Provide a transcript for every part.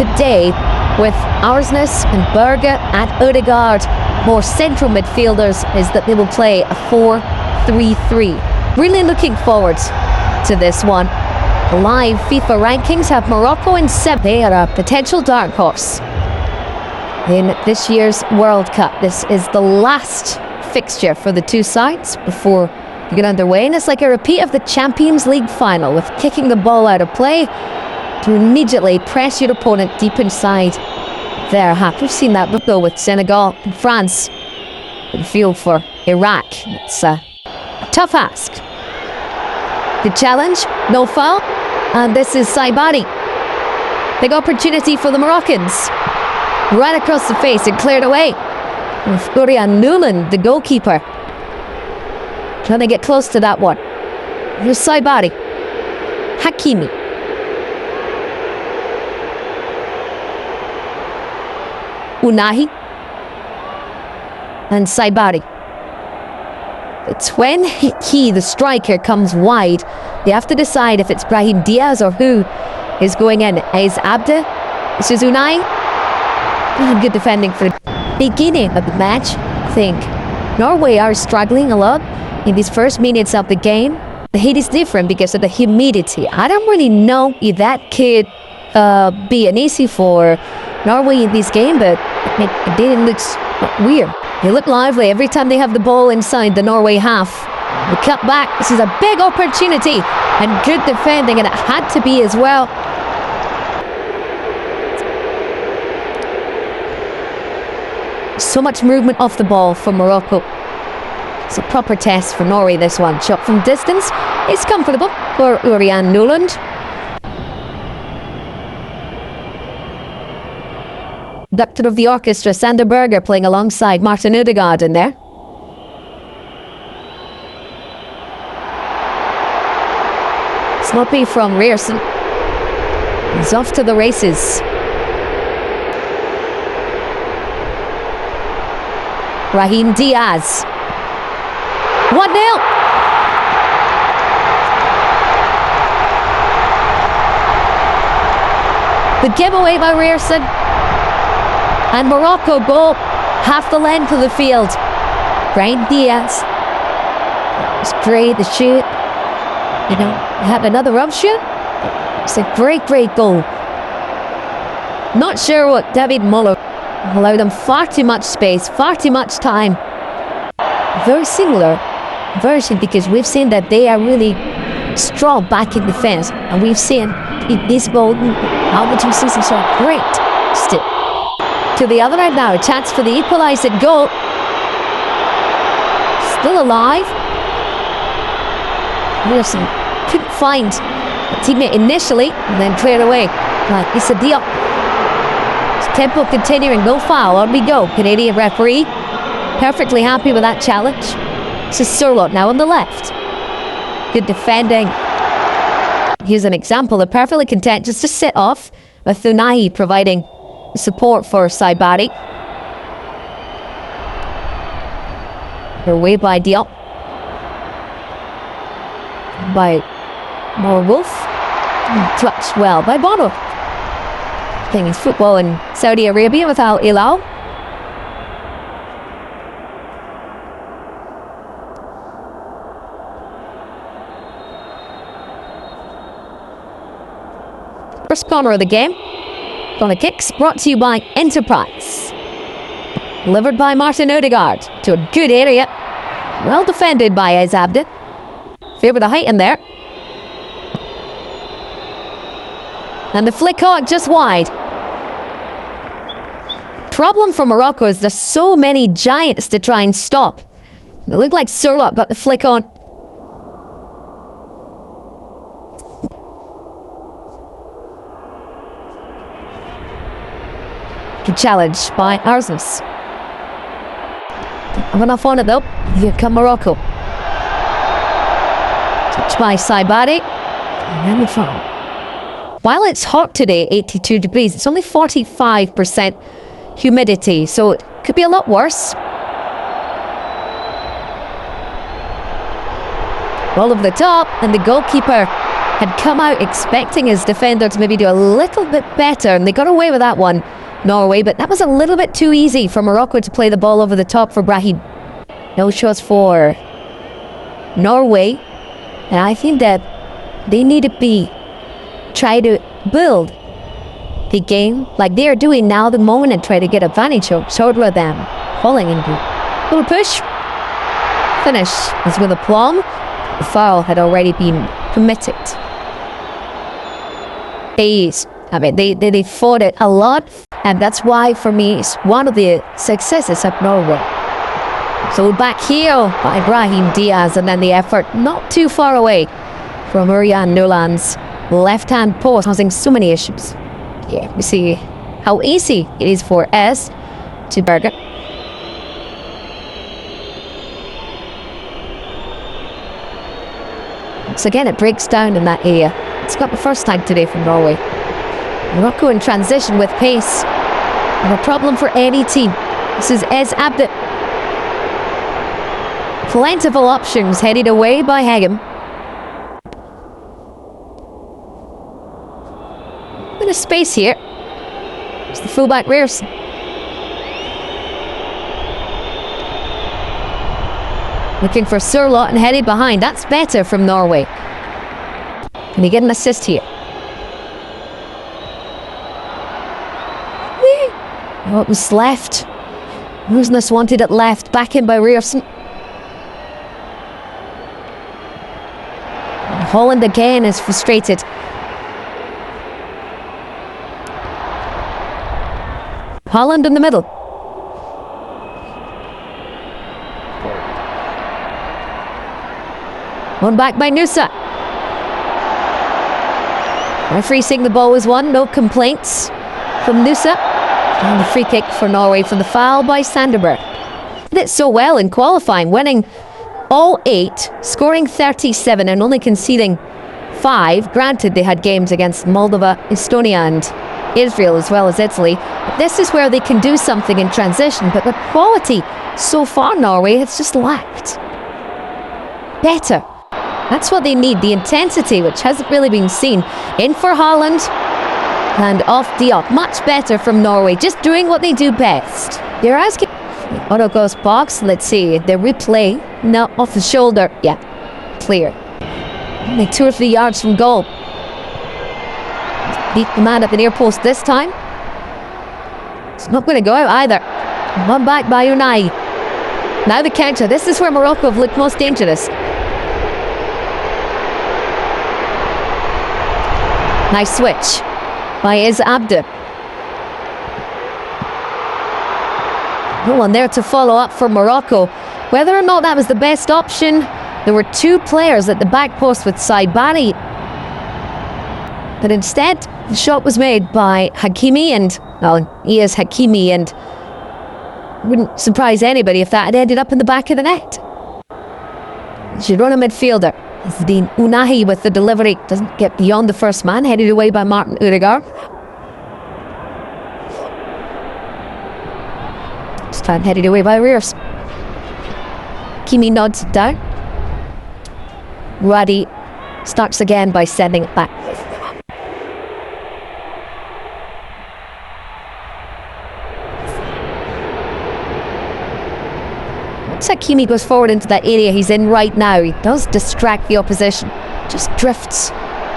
today with Arsnes and Berge and Ødegaard more central midfielders is that they will play a 4-3-3. Really looking forward to this one. The live FIFA rankings have Morocco in 7th. They are a potential dark horse in this year's World Cup. This is the last fixture for the two sides before you get underway, and it's like a repeat of the Champions League final, with kicking the ball out of play to immediately press your opponent deep inside their half. We've seen that before with Senegal and France. In field for Iraq. It's a tough ask. The challenge, no foul, and this is Saibari. Big opportunity for the Moroccans. Right across the face and cleared away. With Florian Nuland, the goalkeeper, trying to get close to that one. Here's Saibari. Hakimi. Unahi. And Saibari. It's when he, the striker, comes wide, they have to decide if it's Brahim Diaz or who is going in. Is Abde? This is Unai. Good defending for the beginning of the match. I think Norway are struggling a lot in these first minutes of the game. The heat is different because of the humidity. I don't really know if that could be an easy for Norway in this game, but it didn't look weird. They look lively every time they have the ball inside the Norway half. The cut back. This is a big opportunity and good defending, and it had to be as well. So much movement off the ball for Morocco. It's a proper test for Norway, this one. Shot from distance. It's comfortable for Urian Nuland. Conductor of the orchestra, Sander Berger, playing alongside Martin Ødegaard in there. Sloppy from Rearson. He's off to the races. Brahim Diaz. 1-0. The giveaway by Rearson. And Morocco go half the length of the field. Brahim Diaz. It's great, the shoot. You know, had another rub shoot. It's a great, great goal. Not sure what David Muller allowed them. Far too much space, far too much time. Very similar version, because we've seen that they are really strong back in defense, and we've seen in this goal how the two seasons are great still. To the other end now, a chance for the equalising goal. Still alive. Wilson couldn't find a teammate initially, and then cleared away by Issa Diop. Tempo continuing, no foul, on we go. Canadian referee perfectly happy with that challenge. This is Surlot now on the left. Good defending. Here's an example. They're perfectly content just to sit off, with Unai providing support for Saibari. They're away by Diop. By Wolf. Clutched well by Bono. Playing his football in Saudi Arabia with Al Hilal. First corner of the game. Corner kicks brought to you by Enterprise. Delivered by Martin Ødegaard to a good area. Well defended by Azabde. Favor the height in there. And the flick on just wide. Problem for Morocco is there's so many giants to try and stop. It looked like Surlot got the flick on. Good challenge by Arsnes. Have enough on it though. Here come Morocco. Touched by Saibari. And then the foul. While it's hot today, 82 degrees, it's only 45% humidity, so it could be a lot worse. Ball over the top, and the goalkeeper had come out expecting his defender to maybe do a little bit better, and they got away with that one, Norway, but that was a little bit too easy for Morocco to play the ball over the top for Brahim. No shots for Norway, and I think that they need to try to build the game like they are doing now the moment and try to get advantage over them. Falling into little push. Finish is with aplomb. The foul had already been committed. They fought it a lot, and that's why for me it's one of the successes of Norway. So back here by Brahim Diaz, and then the effort not too far away from Urian Nuland's left-hand post, causing so many issues. Yeah, we see how easy it is for S to Berger. So again, it breaks down in that area. It's got the first time today from Norway. Morocco in transition with pace. Not a problem for any team. This is Ez Abde. Plentiful options headed away by Hegem. Bit of space here. It's the fullback rears. Looking for Surlot and headed behind. That's better from Norway. Can he get an assist here? What was left? Roosness wanted it left. Back in by Rearson. Holland again is frustrated. Holland in the middle. One back by Nusa. Referee saying the ball was won. No complaints from Nusa. And the free kick for Norway for the foul by Sanderberg. Did it so well in qualifying, winning all 8, scoring 37 and only conceding 5. Granted, they had games against Moldova, Estonia and Israel as well as Italy. But this is where they can do something in transition, but the quality so far, Norway, has just lacked. Better. That's what they need, the intensity, which hasn't really been seen. In for Holland. And off Diop. Much better from Norway. Just doing what they do best. You're asking... Auto goes box. Let's see. The replay. No, off the shoulder. Yeah. Clear. Only 2 or 3 yards from goal. Beat the man at the near post this time. It's not going to go out either. One back by Unai. Now the counter. This is where Morocco have looked most dangerous. Nice switch by Ez Abde. No one there to follow up for Morocco. Whether or not that was the best option, there were 2 players at the back post with Saibari. But instead, the shot was made by Hakimi, and, well, he is Hakimi, and wouldn't surprise anybody if that had ended up in the back of the net. Girona midfielder. Zdine Unahi with the delivery. Doesn't get beyond the first man. Headed away by Martin Ødegaard. Stan headed away by Rears. Kimi nods it down. Ruddy starts again by sending it back. Hakimi goes forward into that area he's in right now. He does distract the opposition. Just drifts.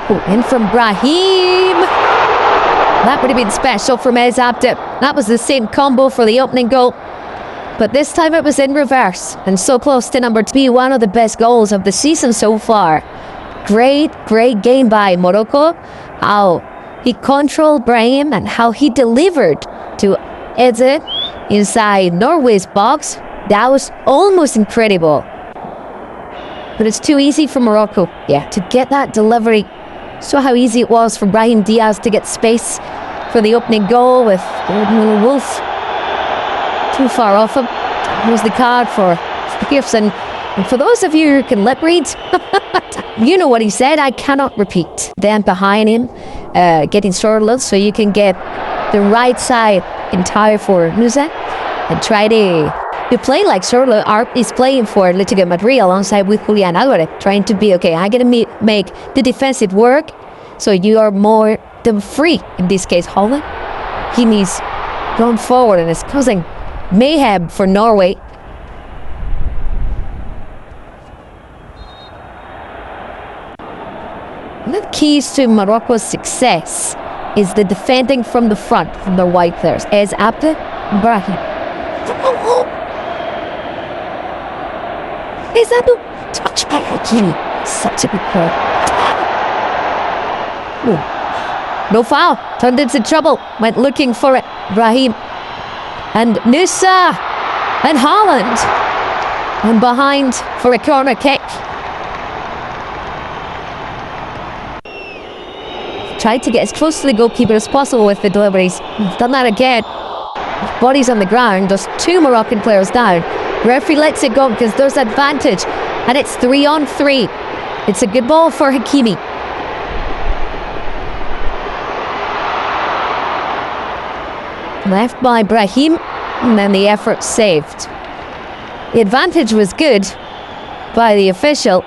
Oh, in from Brahim. That would have been special from Ez Abde. That was the same combo for the opening goal. But this time it was in reverse. And so close to number 2. One of the best goals of the season so far. Great game by Morocco. How he controlled Brahim and how he delivered to Eze inside Norway's box. That was almost incredible. But it's too easy for Morocco, yeah, to get that delivery. Saw how easy it was for Brahim Diaz to get space for the opening goal with Wolf. Too far off him. Here's the card for Pearson. And for those of you who can lip read, you know what he said, I cannot repeat. Then behind him, getting shorter so you can get the right side entire for Nusa and try to You play like Sorlo is playing for Atletico Madrid alongside with Julian Alvarez, trying to be, okay, I'm going to make the defensive work, so you are more than free. In this case, Holland. He needs going forward and is causing mayhem for Norway. One of the keys to Morocco's success is the defending from the front, from their wide players. Ez Abde and Brahim. Ez Abde, touch by Hakimi. Such a good player. No foul. Turned into trouble. Went looking for it. Brahim. And Nusa. And Haaland. And behind for a corner kick. Tried to get as close to the goalkeeper as possible with the deliveries. He's done that again. Bodies on the ground. There's 2 Moroccan players down. Referee lets it go because there's advantage. And it's 3-on-3. It's a good ball for Hakimi. Left by Brahim. And then the effort saved. The advantage was good by the official.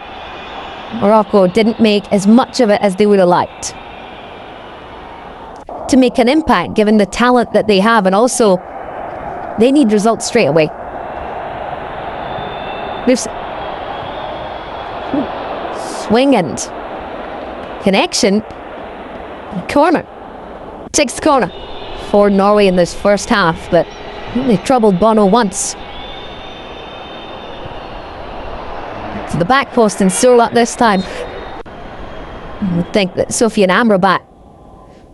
Morocco didn't make as much of it as they would have liked to make an impact given the talent that they have, and also they need results straight away. Swing and connection. Corner. 6th corner for Norway in this first half, but they troubled Bono once. To the back post and Surlot this time. I would think that Sofiane Amrabat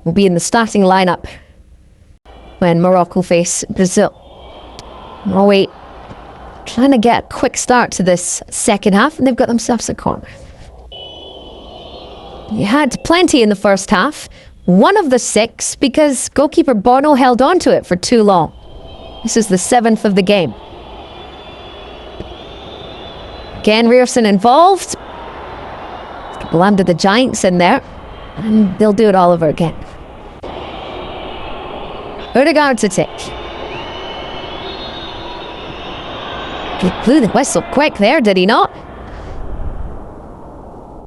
will be in the starting lineup when Morocco face Brazil. Norway trying to get a quick start to this second half, and they've got themselves a corner. You had plenty in the first half. One of the 6 because goalkeeper Bono held on to it for too long. This is the 7th of the game. Again, Ryerson involved. Landed the Giants in there, and they'll do it all over again. Odegaard to take. He blew the whistle quick there, did he not?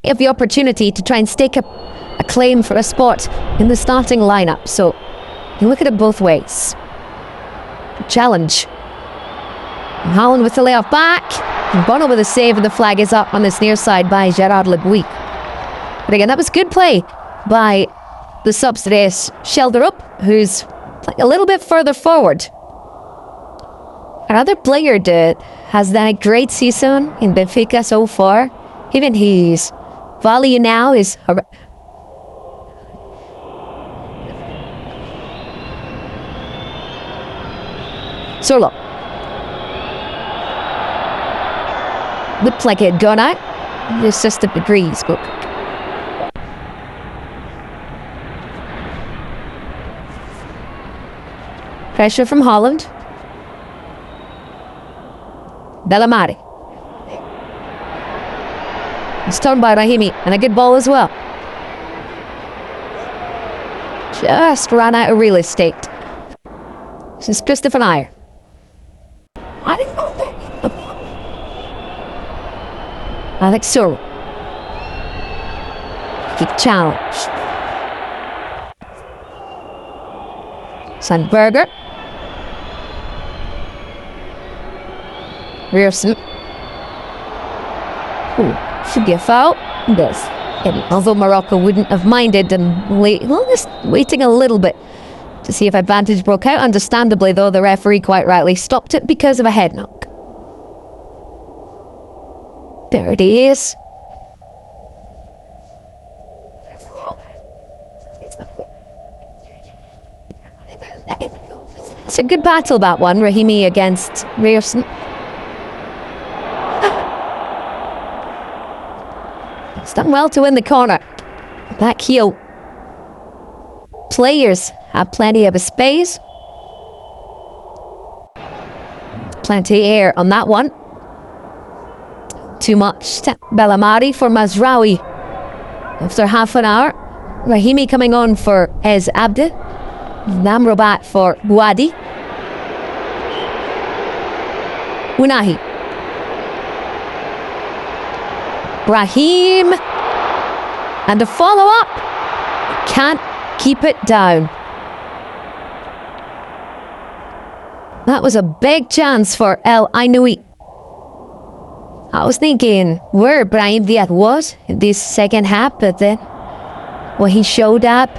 He have the opportunity to try and stake a claim for a spot in the starting lineup, so you look at it both ways. Challenge. And Haaland with the layoff back. And Bono with a save, and the flag is up on this near side by Gerard Regragui. But again, that was good play by the subsidious Shelderup, who's a little bit further forward. Another player that has done a great season in Benfica so far. Even his value now is Solo. Looked like it had gone out. The assistant agrees, but pressure from Haaland. Delamare. It's turned by Rahimi, and a good ball as well. Just ran out of real estate. This is Christopher Nair. I didn't know that. Alex Soro. Good challenge. Sandberger. Ryerson. Ooh, should be a foul. This. And although Morocco wouldn't have minded and just waiting a little bit to see if advantage broke out. Understandably, though, the referee quite rightly stopped it because of a head knock. There it is. It's a good battle, that one. Rahimi against Ryerson. It's done well to win the corner. Back heel. Players have plenty of space. Plenty of air on that one. Too much. Bellamari for Mazraoui. After half an hour. Rahimi coming on for Ez Abde. Namrobat for Bouadi. Unahi. Brahim. And a follow-up. Can't keep it down. That was a big chance for El Ainoui. I was thinking where Brahim Diaz was in this second half, but then when he showed up,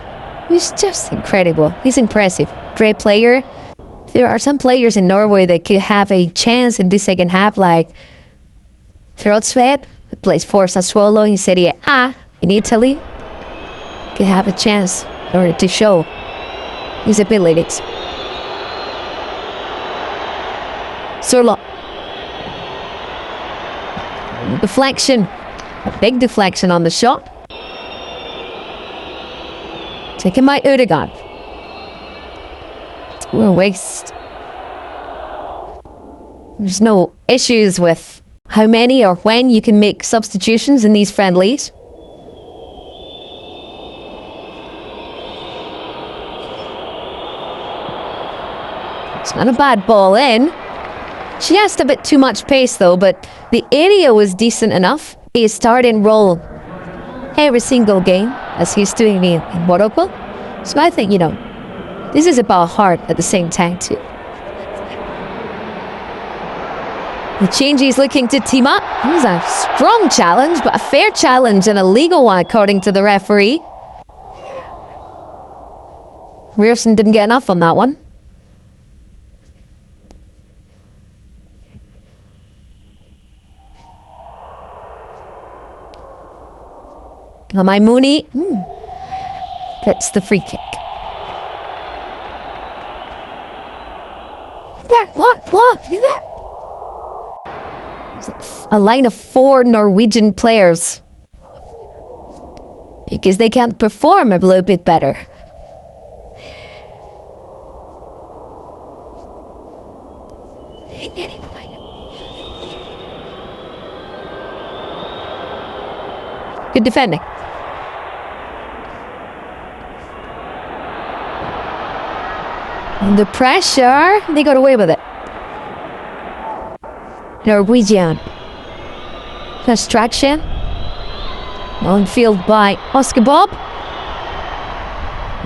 it was just incredible. He's impressive. Great player. There are some players in Norway that could have a chance in this second half, like Regragui, who plays for Sassuolo in Serie A in Italy, could have a chance or to show his abilities. Surlo. Deflection. A big deflection on the shot. Taken by Ødegaard. What a waste. There's no issues with how many or when you can make substitutions in these friendlies. It's not a bad ball in. She asked a bit too much pace though, but the area was decent enough. He start and roll every single game as he's doing in Morocco. So I think, this is about heart at the same time too. The change is looking to team up. It was a strong challenge, but a fair challenge and a legal one according to the referee. Rierson didn't get enough on that one. Maimouni gets the free kick. What? A line of 4 Norwegian players. Because they can't perform a little bit better. Good defending. Under pressure, they got away with it. Norwegian. Distraction. On field by Oscar Bob.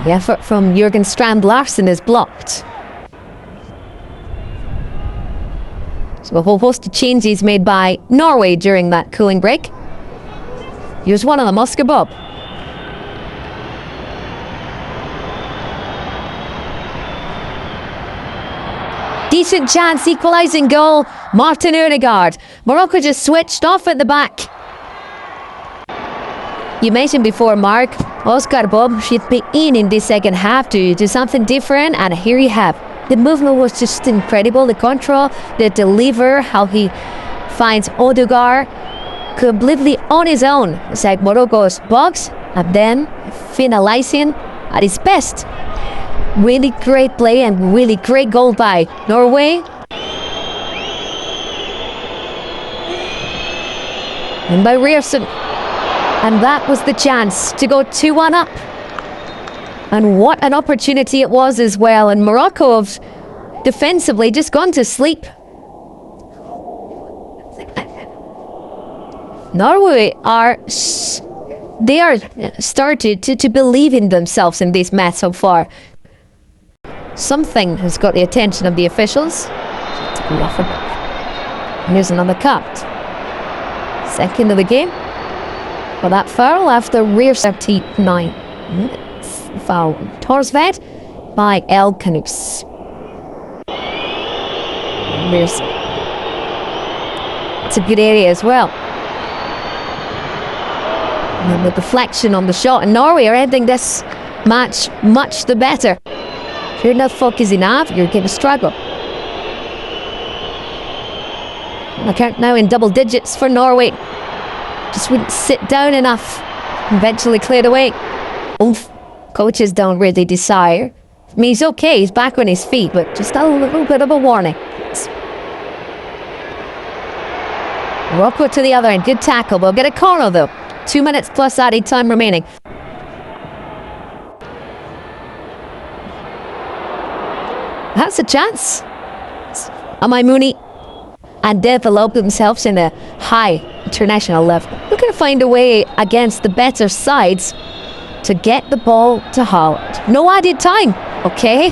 The effort from Jürgen Strand Larsen is blocked. So a whole host of changes made by Norway during that cooling break. Here's one of them, Oscar Bob. Decent chance, equalising goal. Martin Ødegaard. Morocco just switched off at the back. You mentioned before, Mark, Oscar Bob should be in this second half to do something different, and here you have. The movement was just incredible. The control, the deliver, how he finds Ødegaard completely on his own inside Morocco's box, and then finalizing at his best. Really great play and really great goal by Norway. And by Rierson. And that was the chance to go 2-1 up. And what an opportunity it was as well. And Morocco have defensively just gone to sleep. Norway are started to believe in themselves in this match so far. Something has got the attention of the officials. And here's another cut. Second of the game. For that foul after rear 39 minutes. Foul. Torsved by El Canus. It's a good area as well. And the deflection on the shot. And Norway are ending this match much the better. If you're not focused enough, you're going to struggle. The count now in double digits for Norway. Just wouldn't sit down enough. Eventually cleared away. Oof. Coaches don't really desire. I mean, he's okay. He's back on his feet, but just a little bit of a warning. Morocco to the other end. Good tackle. We'll get a corner, though. 2 minutes plus added time remaining. That's a chance. Maimouni. and develop themselves in a high international level. Looking to find a way against the better sides to get the ball to Haaland. No added time, okay?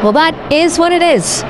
Well, that is what it is.